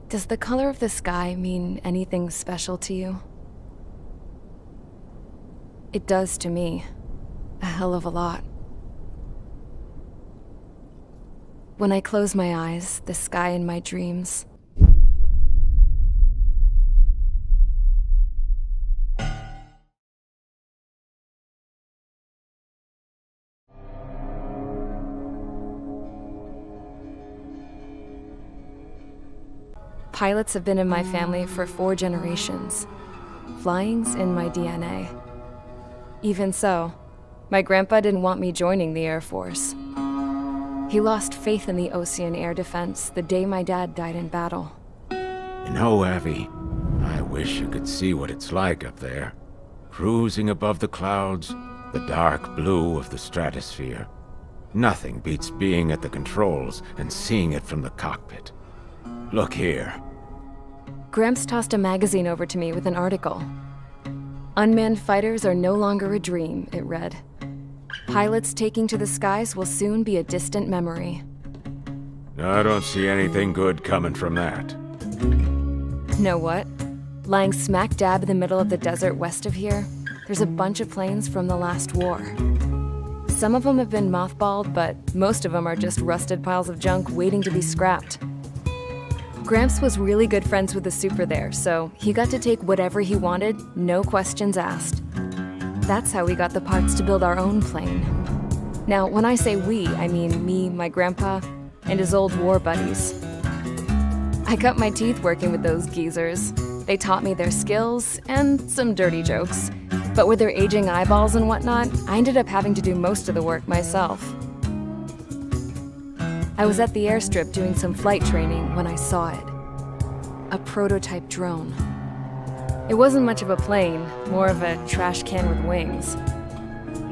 Does the color of the sky mean anything special to you? It does to me. A hell of a lot. When I close my eyes, the sky in my dreams. Pilots have been in my family for 4 generations. Flying's in my DNA. Even so, my grandpa didn't want me joining the Air Force. He lost faith in the ocean air defense the day my dad died in battle. You know, Abby, I wish you could see what it's like up there. Cruising above the clouds, the dark blue of the stratosphere. Nothing beats being at the controls and seeing it from the cockpit. Look here. Gramps tossed a magazine over to me with an article. Unmanned fighters are no longer a dream, it read. Pilots taking to the skies will soon be a distant memory. I don't see anything good coming from that. Know what? Lying smack dab in the middle of the desert west of here, there's a bunch of planes from the last war. Some of them have been mothballed, but most of them are just rusted piles of junk waiting to be scrapped. Gramps was really good friends with the super there, so he got to take whatever he wanted, no questions asked. That's how we got the parts to build our own plane. Now, when I say we, I mean me, my grandpa, and his old war buddies. I cut my teeth working with those geezers. They taught me their skills, and some dirty jokes. But with their aging eyeballs and whatnot, I ended up having to do most of the work myself. I was at the airstrip doing some flight training when I saw it. A prototype drone. It wasn't much of a plane, more of a trash can with wings.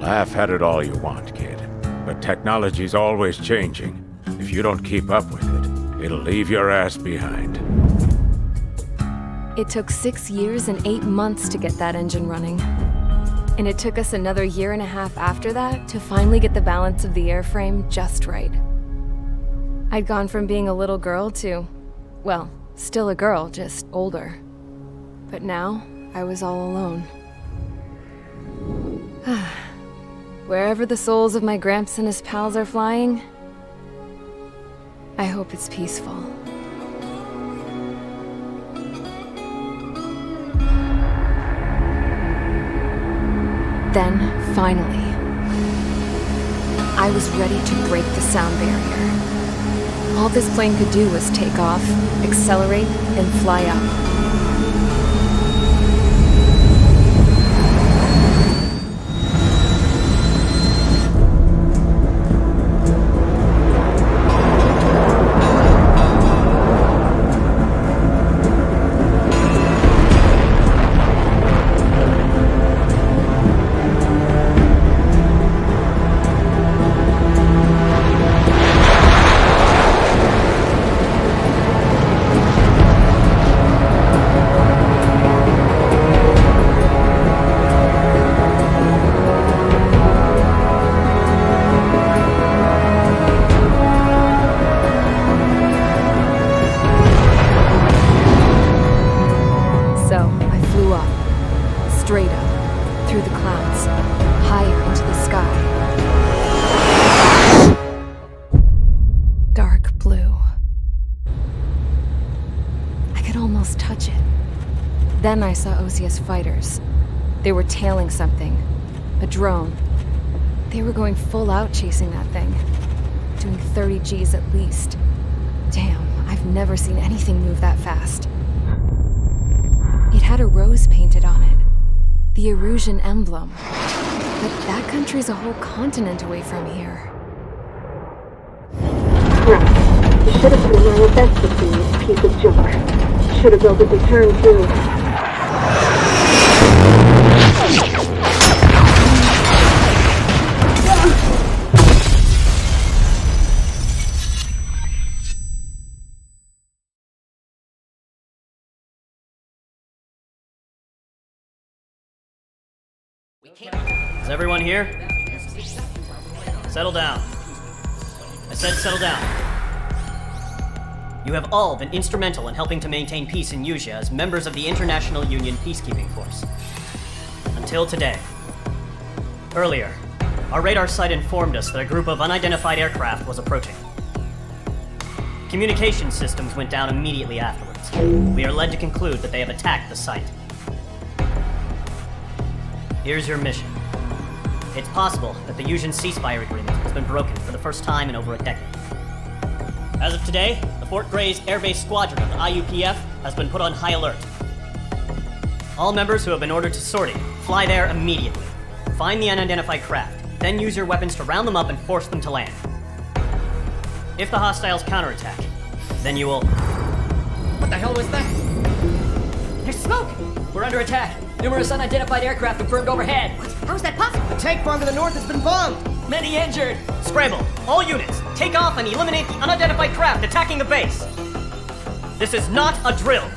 Laugh at it all you want, kid. But technology's always changing. If you don't keep up with it, it'll leave your ass behind. It took 6 years and 8 months to get that engine running. And it took us another 1.5 years after that to finally get the balance of the airframe just right. I'd gone from being a little girl to, well, still a girl, just older. But now, I was all alone. Wherever the souls of my Gramps and his pals are flying, I hope it's peaceful. Then, finally, I was ready to break the sound barrier. All this plane could do was take off, accelerate, and fly up. Straight up, through the clouds, higher into the sky. Dark blue. I could almost touch it. Then I saw OCS fighters. They were tailing something. A drone. They were going full out chasing that thing. Doing 30 Gs at least. Damn, I've never seen anything move that fast. It had a rose painted on it. The Erusian emblem. But that country's a whole continent away from here. Right. You should have been my best to see this piece of junk. Should have built a return too. Is everyone here? Settle down. I said settle down. You have all been instrumental in helping to maintain peace in Yuzha as members of the International Union Peacekeeping Force. Until today. Earlier, our radar site informed us that a group of unidentified aircraft was approaching. Communication systems went down immediately afterwards. We are led to conclude that they have attacked the site. Here's your mission. It's possible that the Yuzhan ceasefire agreement has been broken for the first time in over a decade. As of today, the Fort Gray's Air Base Squadron of the IUPF has been put on high alert. All members who have been ordered to sortie, fly there immediately. Find the unidentified craft, then use your weapons to round them up and force them to land. If the hostiles counterattack, then you will... What the hell was that? There's smoke! We're under attack! Numerous unidentified aircraft confirmed overhead. What? How is that possible? A tank farm to the north has been bombed. Many injured. Scramble! All units, take off and eliminate the unidentified craft attacking the base! This is not a drill!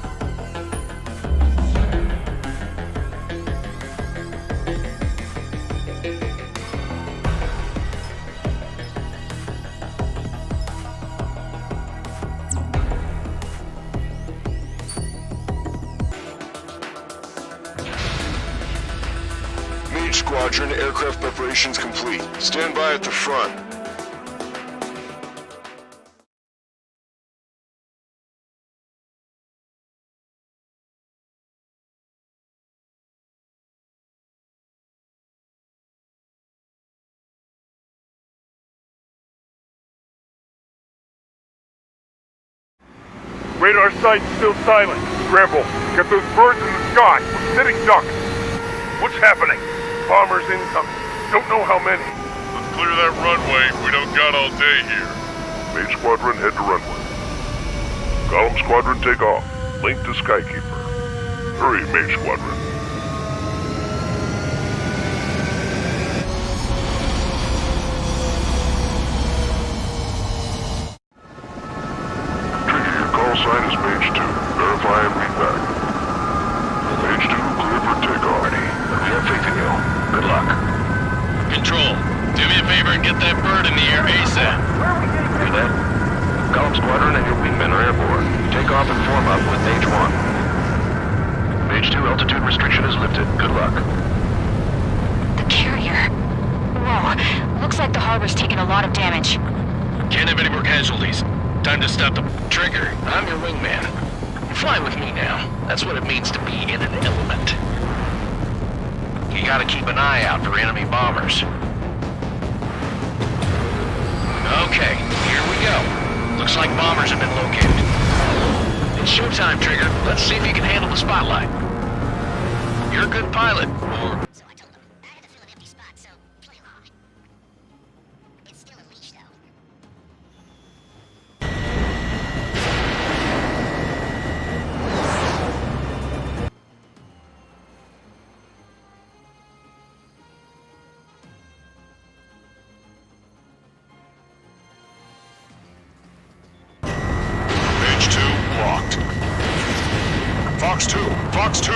Squadron, aircraft preparations complete. Stand by at the front. Radar site's still silent. Scramble. Get those birds in the sky. We're sitting ducks. What's happening? Bombers incoming. Don't know how many. Let's clear that runway. We don't got all day here. Main Squadron, head to runway. Column Squadron, take off. Link to Skykeeper. Hurry, Main Squadron. Trigger, your call sign is Mage 2. Verify and read back. Mage 2, clear for takeoff. We have faith in you. Good luck. Control, do me a favor and get that bird in the air ASAP. Hear that? Column Squadron and your wingmen are airborne. Take off and form up with Mage 1. Mage 2, altitude restriction is lifted. Good luck. The carrier. Whoa. Looks like the harbor's taken a lot of damage. Can't have any more casualties. Time to stop the trigger. I'm your wingman. Fly with me now. That's what it means to be in an element. You gotta keep an eye out for enemy bombers. Okay, here we go. Looks like bombers have been located. It's showtime, Trigger. Let's see if you can handle the spotlight. You're a good pilot, or... So I told him, I had to fill an empty spot, so play along. It's still in leash, though. Mage 2, locked. Fox 2, Fox 2!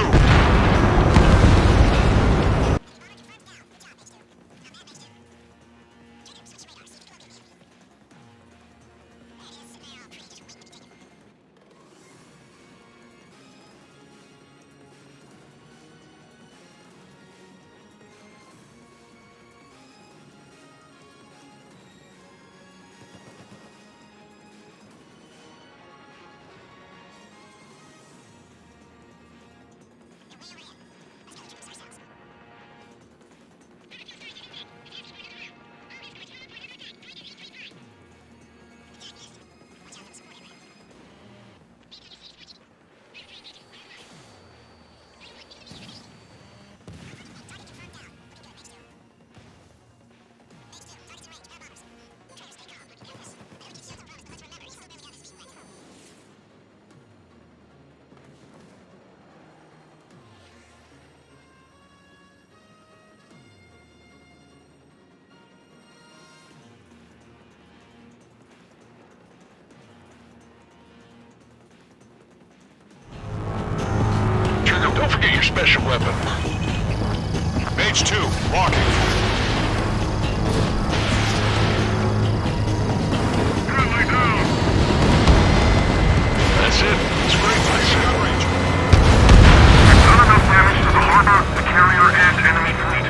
Don't forget your special weapon. Mage 2, locking. Friendly down. it. It's great. Nice coverage. We've done enough damage to the harbor, the carrier, and enemy fleet.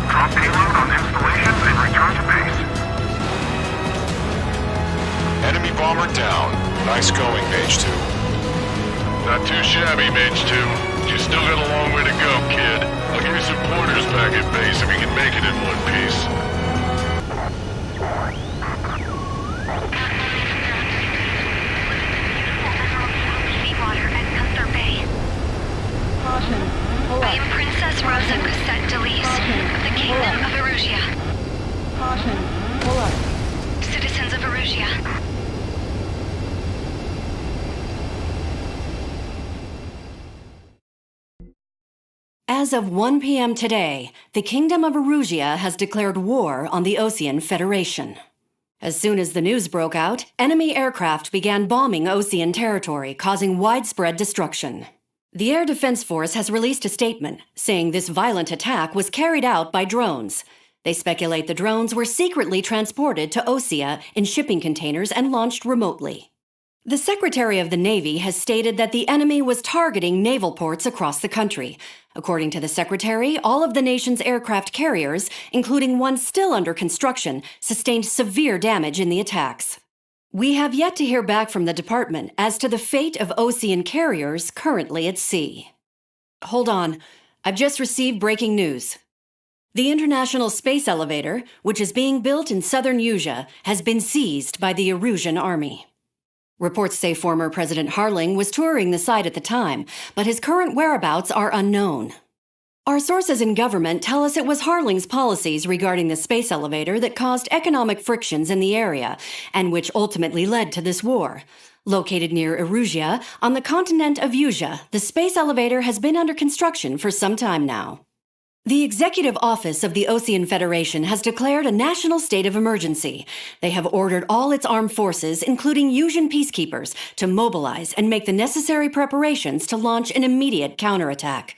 Drop payload on installation and return to base. Enemy bomber down. Nice going, Mage 2. Not too shabby, Mage 2. You still got a long way to go, kid. I'll give you some pointers back at base if we can make it in one piece. I am Princess Rosa Cosette Delise of the Kingdom of Erusia. Citizens of Erusia. As of 1 p.m. today, the Kingdom of Erusia has declared war on the Osean Federation. As soon as the news broke out, enemy aircraft began bombing Osean territory, causing widespread destruction. The Air Defense Force has released a statement saying this violent attack was carried out by drones. They speculate the drones were secretly transported to Osea in shipping containers and launched remotely. The Secretary of the Navy has stated that the enemy was targeting naval ports across the country. According to the Secretary, all of the nation's aircraft carriers, including one still under construction, sustained severe damage in the attacks. We have yet to hear back from the department as to the fate of Osean carriers currently at sea. Hold on, I've just received breaking news. The International Space Elevator, which is being built in southern Usia, has been seized by the Erusian Army. Reports say former President Harling was touring the site at the time, but his current whereabouts are unknown. Our sources in government tell us it was Harling's policies regarding the space elevator that caused economic frictions in the area, and which ultimately led to this war. Located near Erusia, on the continent of Usia, the space elevator has been under construction for some time now. The Executive Office of the Osean Federation has declared a national state of emergency. They have ordered all its armed forces, including Usian peacekeepers, to mobilize and make the necessary preparations to launch an immediate counterattack.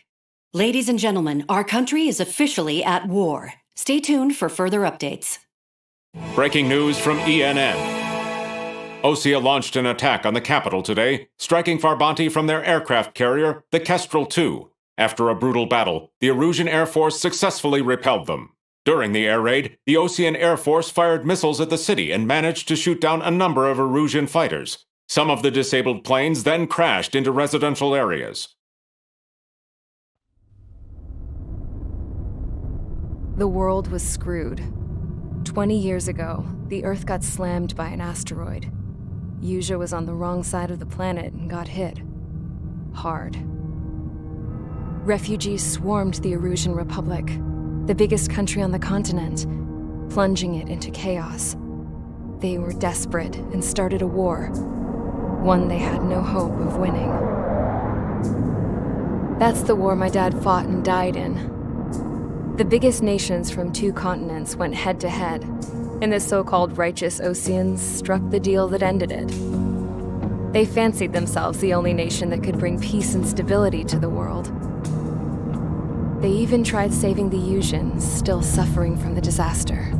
Ladies and gentlemen, our country is officially at war. Stay tuned for further updates. Breaking news from ENN. Osea launched an attack on the capital today, striking Farbanti from their aircraft carrier, the Kestrel II. After a brutal battle, the Erusian Air Force successfully repelled them. During the air raid, the Osean Air Force fired missiles at the city and managed to shoot down a number of Erusian fighters. Some of the disabled planes then crashed into residential areas. The world was screwed. 20 years ago, the Earth got slammed by an asteroid. Usia was on the wrong side of the planet and got hit. Hard. Refugees swarmed the Erusian Republic, the biggest country on the continent, plunging it into chaos. They were desperate and started a war, one they had no hope of winning. That's the war my dad fought and died in. The biggest nations from 2 continents went head-to-head, and the so-called righteous Oseans struck the deal that ended it. They fancied themselves the only nation that could bring peace and stability to the world. They even tried saving the Usians, still suffering from the disaster.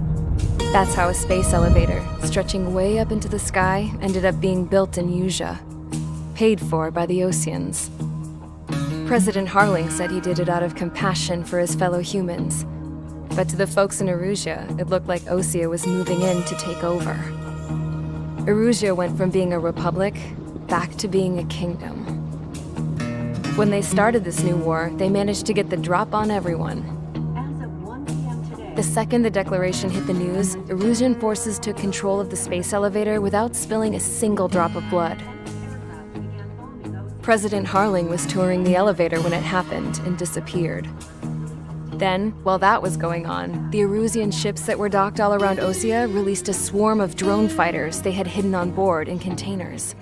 That's how a space elevator, stretching way up into the sky, ended up being built in Usia, paid for by the Oseans. President Harling said he did it out of compassion for his fellow humans, but to the folks in Erusia, it looked like Osea was moving in to take over. Erusia went from being a republic back to being a kingdom. When they started this new war, they managed to get the drop on everyone. As of 1 p.m. today, The second the declaration hit the news, Erusian forces took control of the space elevator without spilling a single drop of blood. President Harling was touring the elevator when it happened and disappeared. Then, while that was going on, the Erusian ships that were docked all around Osea released a swarm of drone fighters they had hidden on board in containers.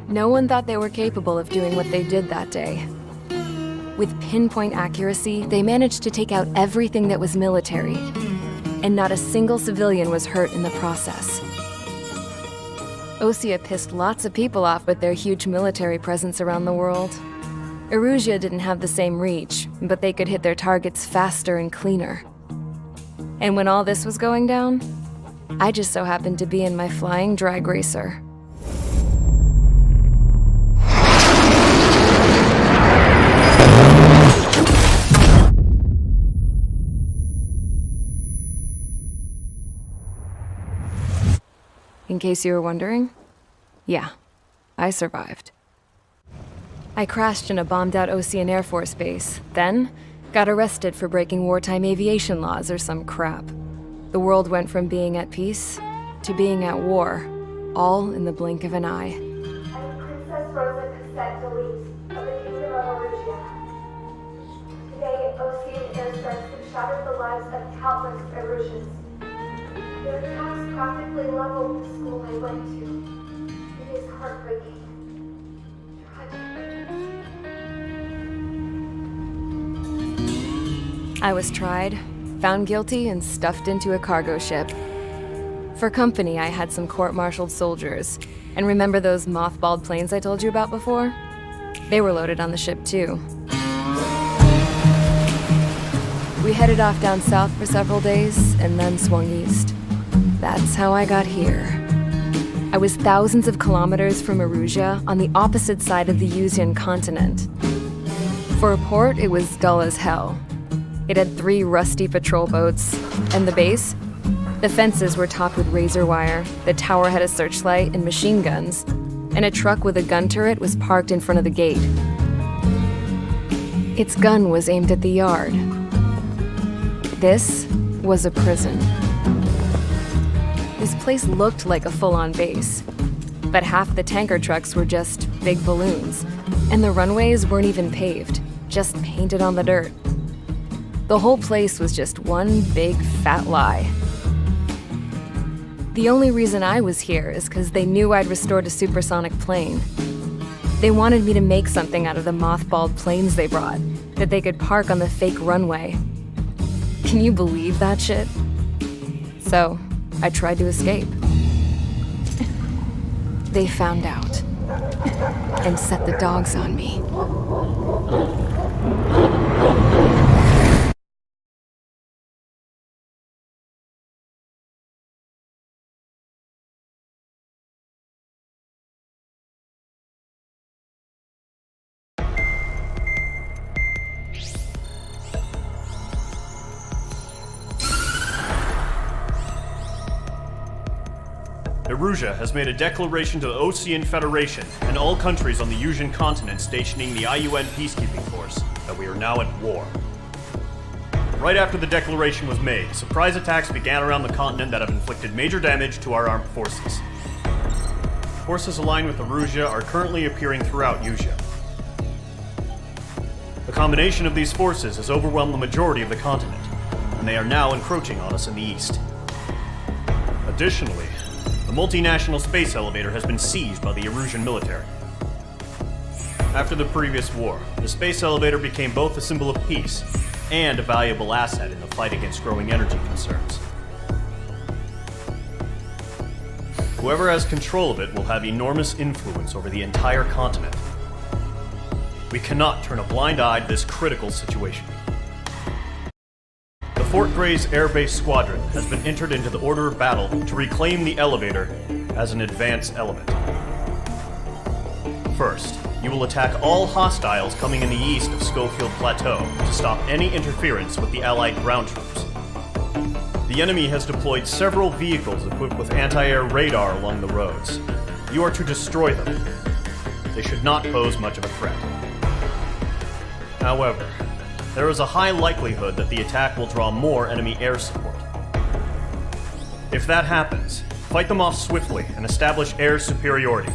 No one thought they were capable of doing what they did that day. With pinpoint accuracy, they managed to take out everything that was military, and not a single civilian was hurt in the process. Osea pissed lots of people off with their huge military presence around the world. Erusia didn't have the same reach, but they could hit their targets faster and cleaner. And when all this was going down, I just so happened to be in my flying drag racer. case you were wondering, yeah, I survived. I crashed in a bombed-out Ocean Air Force base, then got arrested for breaking wartime aviation laws or some crap. The world went from being at peace to being at war, all in the blink of an eye. I'm Princess Rosa Cassette Delete of the Kingdom of Arusia. Today, Ocean airstrikes have shattered the lives of countless Erusians. Their attacks practically leveled the school I went to. It is heartbreaking. I was tried, found guilty, and stuffed into a cargo ship. For company, I had some court-martialed soldiers. And remember those mothballed planes I told you about before? They were loaded on the ship, too. We headed off down south for several days, and then swung east. That's how I got here. I was thousands of kilometers from Arusia, on the opposite side of the Yuzian continent. For a port, it was dull as hell. It had 3 rusty patrol boats, and the base? The fences were topped with razor wire, the tower had a searchlight and machine guns, and a truck with a gun turret was parked in front of the gate. Its gun was aimed at the yard. This was a prison. This place looked like a full-on base, but half the tanker trucks were just big balloons, and the runways weren't even paved, just painted on the dirt. The whole place was just one big fat lie. The only reason I was here is because they knew I'd restored a supersonic plane. They wanted me to make something out of the mothballed planes they brought, that they could park on the fake runway. Can you believe that shit? So, I tried to escape. They found out, and set the dogs on me. Arusia has made a declaration to the Ocean Federation and all countries on the Yuzian continent stationing the IUN peacekeeping force that we are now at war. Right after the declaration was made, surprise attacks began around the continent that have inflicted major damage to our armed forces. Forces aligned with Arusia are currently appearing throughout Yusia. The combination of these forces has overwhelmed the majority of the continent, and they are now encroaching on us in the east. Additionally, the multinational space elevator has been seized by the Erusian military. After the previous war, the space elevator became both a symbol of peace and a valuable asset in the fight against growing energy concerns. Whoever has control of it will have enormous influence over the entire continent. We cannot turn a blind eye to this critical situation. The Fort Gray's Air Base Squadron has been entered into the order of battle to reclaim the elevator as an advance element. First, you will attack all hostiles coming in the east of Schofield Plateau to stop any interference with the Allied ground troops. The enemy has deployed several vehicles equipped with anti-air radar along the roads. You are to destroy them. They should not pose much of a threat. However, there is a high likelihood that the attack will draw more enemy air support. If that happens, fight them off swiftly and establish air superiority.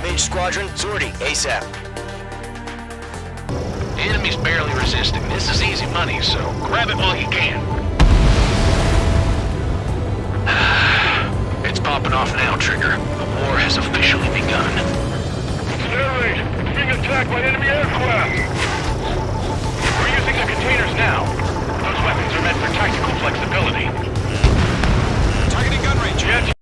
Mage Squadron, Zordy, ASAP. The enemy's barely resisting. This is easy money, so grab it while you can. It's popping off now, Trigger. The war has officially begun. Air raid! It's being attacked by enemy aircraft! We're using the containers now. Those weapons are meant for tactical flexibility. Targeting gun range. Jet